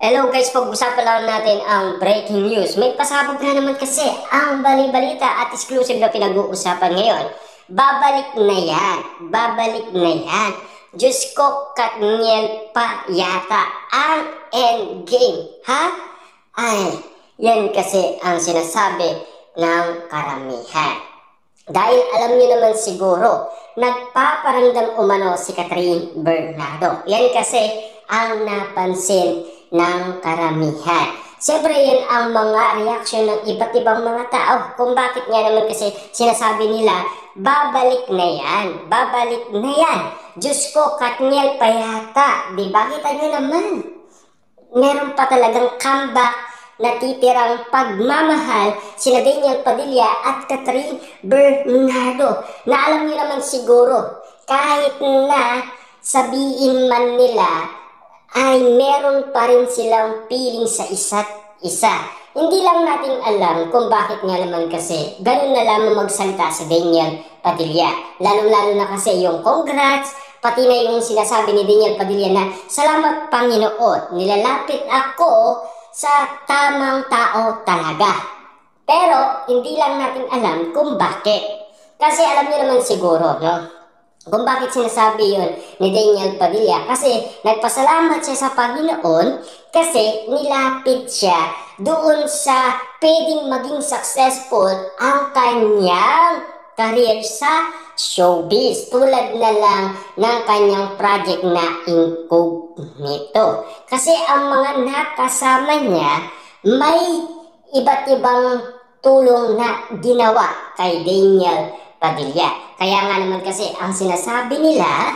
Hello guys, pag-usapan lang natin ang breaking news. May pasabog na naman kasi ang bali-balita at exclusive na pinag-uusapan ngayon. Babalik na yan. Babalik na yan. Diyos ko, Katniel pa yata ang endgame. Ha? Ay, yan kasi ang sinasabi ng karamihan. Dahil alam niyo naman siguro, nagpaparamdam umano si Catherine Bernardo. Yan kasi ang napansin ng karamihan. Siyempre yan ang mga reaksyon ng iba't ibang mga tao kung bakit nga naman kasi sinasabi nila, babalik na yan, babalik na yan. Diyos ko, Katniel pa yata. Diba? Kita nyo naman. Meron pa talagang comeback na titirang pagmamahal sina Daniel Padilla at Catherine Bernardo. Na alam nyo naman siguro, kahit na sabihin man nila, ay meron pa rin silang feeling sa isa't isa. Hindi lang natin alam kung bakit nga naman kasi ganun na lamang magsalita sa Daniel Padilla. Lalo-lalo na kasi yung congrats, pati na yung sinasabi ni Daniel Padilla na salamat Panginoon, nilalapit ako sa tamang tao talaga. Pero hindi lang natin alam kung bakit. Kasi alam niyo naman siguro, no? Kung bakit sinasabi yun ni Daniel Padilla. Kasi nagpasalamat siya sa Panginoon kasi nilapit siya doon sa pwedeng maging successful ang kanyang career sa showbiz. Tulad na lang ng kanyang project na Incognito. Kasi ang mga nakasama niya may iba't ibang tulong na ginawa kay Daniel Padilla. Kaya nga naman kasi ang sinasabi nila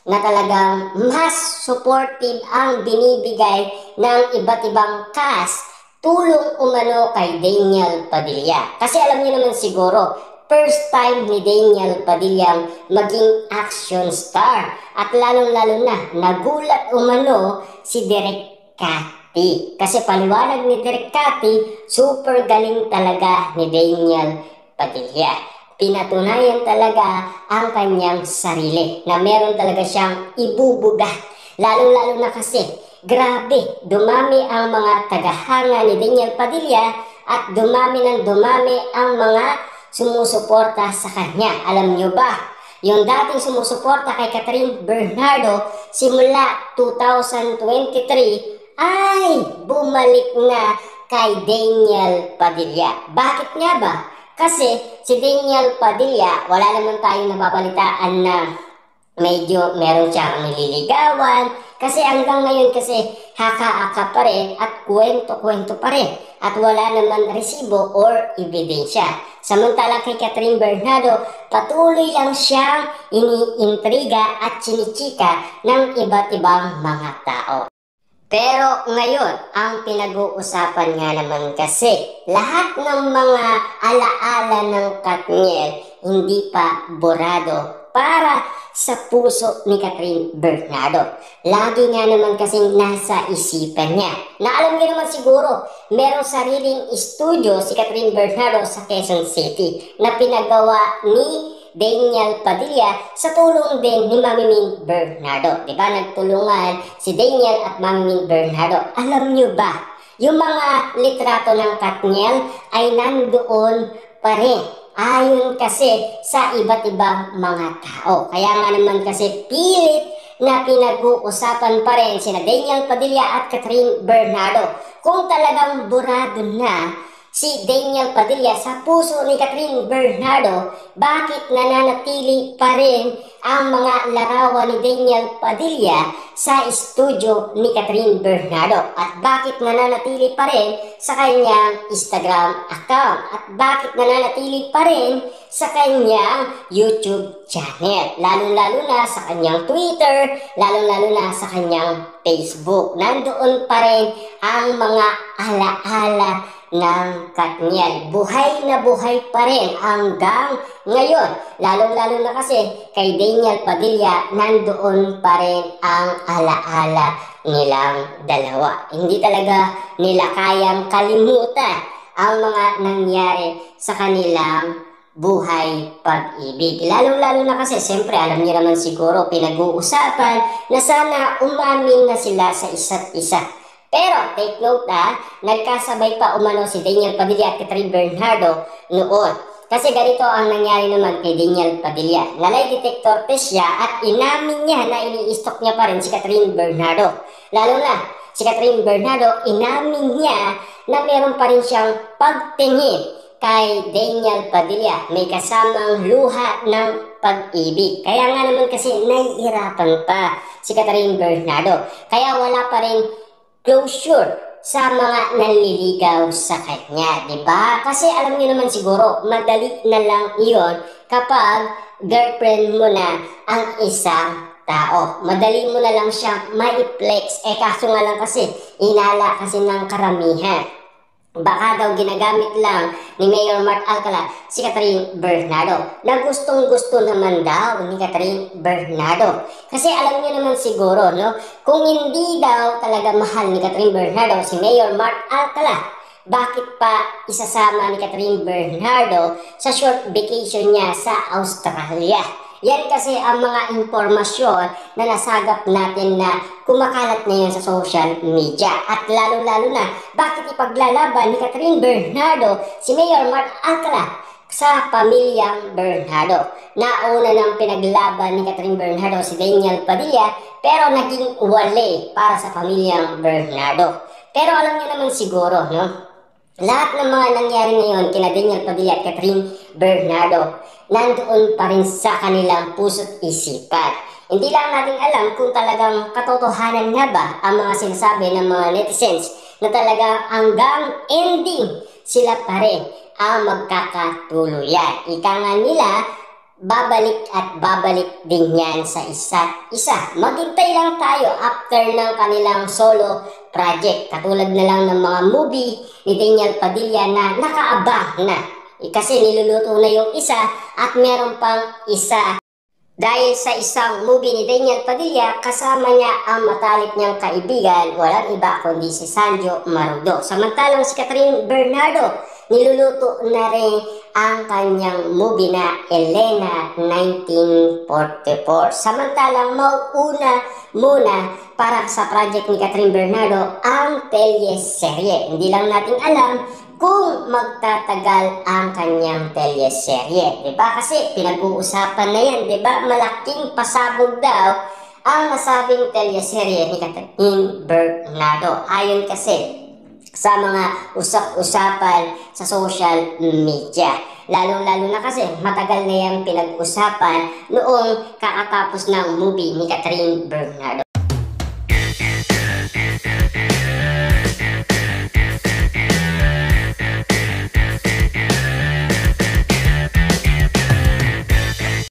na talagang mas supportive ang binibigay ng iba't ibang cast tulong umano kay Daniel Padilla. Kasi alam niyo naman siguro, first time ni Daniel Padilla maging action star. At lalong-lalo na, nagulat umano si Direk Cathy. Kasi paliwanag ni Direk Cathy, super galing talaga ni Daniel Padilla. Pinatunayan talaga ang kanyang sarili na meron talaga siyang ibubuga. Lalo-lalo na kasi, grabe, dumami ang mga tagahanga ni Daniel Padilla at dumami ng dumami ang mga sumusuporta sa kanya. Alam nyo ba, yung dating sumusuporta kay Catherine Bernardo simula 2023 ay bumalik na kay Daniel Padilla. Bakit nga ba? Kasi si Daniel Padilla, wala naman tayong nababalitaan na medyo meron siyang nililigawan. Kasi hanggang ngayon kasi haka-haka pa rin at kwento-kwento pa rin. At wala naman resibo or ebidensya. Samantalang kay Catherine Bernardo, patuloy lang siyang iniintriga at chinichika ng iba't ibang mga tao. Pero ngayon, ang pinag-uusapan nga naman kasi, lahat ng mga alaala ng Katniel hindi pa borado para sa puso ni Catherine Bernardo. Lagi nga naman kasing nasa isipan niya. Na alam niyo naman siguro, merong sariling studio si Catherine Bernardo sa Quezon City na pinagawa ni Daniel Padilla sa tulong din ni Mami Min Bernardo. Diba? Nagtulungan si Daniel at Mami Min Bernardo. Alam nyo ba, yung mga litrato ng Katniel ay nandoon pa rin. Ayon kasi sa iba't ibang mga tao. Kaya nga naman kasi pilit na pinag-uusapan pa rin sina Daniel Padilla at Catherine Bernardo. Kung talagang burado na si Daniel Padilla sa puso ni Catherine Bernardo, bakit nananatili pa rin ang mga larawan ni Daniel Padilla sa studio ni Catherine Bernardo? At bakit nananatili pa rin sa kanyang Instagram account? At bakit nananatili pa rin sa kanyang YouTube channel? Lalo-lalo na sa kanyang Twitter, lalo-lalo na sa kanyang Facebook. Nandoon pa rin ang mga alaala ng Katniel. Buhay na buhay pa rin hanggang ngayon. Lalong-lalo na kasi kay Daniel Padilla, nandoon pa rin ang alaala nilang dalawa. Hindi talaga nila kayang kalimutan ang mga nangyari sa kanilang buhay pag-ibig. Lalong-lalo na kasi, siyempre, alam niyo naman siguro, pinag-uusapan na sana umamin na sila sa isa't isa. Pero take note nagkasabay pa umano si Daniel Padilla at Catherine Bernardo noon. Kasi ganito ang nangyari naman kay Daniel Padilla. Lalay detector test siya at inamin niya na ini-stalk niya pa rin si Catherine Bernardo. Lalo na, si Catherine Bernardo, inamin niya na meron pa rin siyang pagtingin kay Daniel Padilla. May kasamang luha ng pag-ibig. Kaya nga naman kasi nahihirapan pa si Catherine Bernardo. Kaya wala pa rin closure sa mga nanliligaw sa kanya, di ba? Kasi alam niyo naman siguro, madali na lang iyon kapag girlfriend mo na ang isang tao. Madali mo na lang siyang ma-flex. Kaso nga lang kasi, inala kasi ng karamihan. Baka daw ginagamit lang ni Mayor Mark Alcala si Catherine Bernardo na gustong-gusto naman daw ni Catherine Bernardo. Kasi alam niyo naman siguro, no? Kung hindi daw talaga mahal ni Catherine Bernardo si Mayor Mark Alcala, bakit pa isasama ni Catherine Bernardo sa short vacation niya sa Australia? Yan kasi ang mga impormasyon na nasagap natin na kumakalat ngayon sa social media. At lalo-lalo na, bakit ipaglalaban ni Catherine Bernardo si Mayor Mark Alcala sa pamilyang Bernardo? Nauna nang pinaglaban ni Catherine Bernardo si Daniel Padilla, pero naging wale para sa pamilyang Bernardo. Pero alam niyo naman siguro, no? Lahat ng mga nangyari ngayon kina Daniel Padilla at Catherine Bernardo, nandoon pa rin sa kanilang puso't isipan. Hindi lang natin alam kung talagang katotohanan nga ba ang mga sinasabi ng mga netizens na talagang hanggang ending sila pa rin ang magkakatuluyan. Ika nga nila, babalik at babalik din yan sa isa't isa. Maghintay lang tayo after ng kanilang solo project. Katulad na lang ng mga movie ni Daniel Padilla na nakaabang na. Kasi niluluto na yung isa at meron pang isa. Dahil sa isang movie ni Daniel Padilla, kasama niya ang matalik niyang kaibigan, walang iba kundi si Sanjo Marudo. Samantalang si Catherine Bernardo, niluluto na rin ang kanyang movie na Elena 1944. Samantalang mauuna muna para sa project ni Catherine Bernardo ang teleserye. Hindi lang natin alam kung magtatagal ang kanyang teleserye. Diba? Kasi pinag-uusapan na yan. Diba? Malaking pasabog daw ang nasabing teleserye ni Catherine Bernardo. Ayon kasi sa mga usap-usapan sa social media. Lalong-lalo na kasi matagal na yung pinag-usapan noong kakatapos ng movie ni Catherine Bernardo.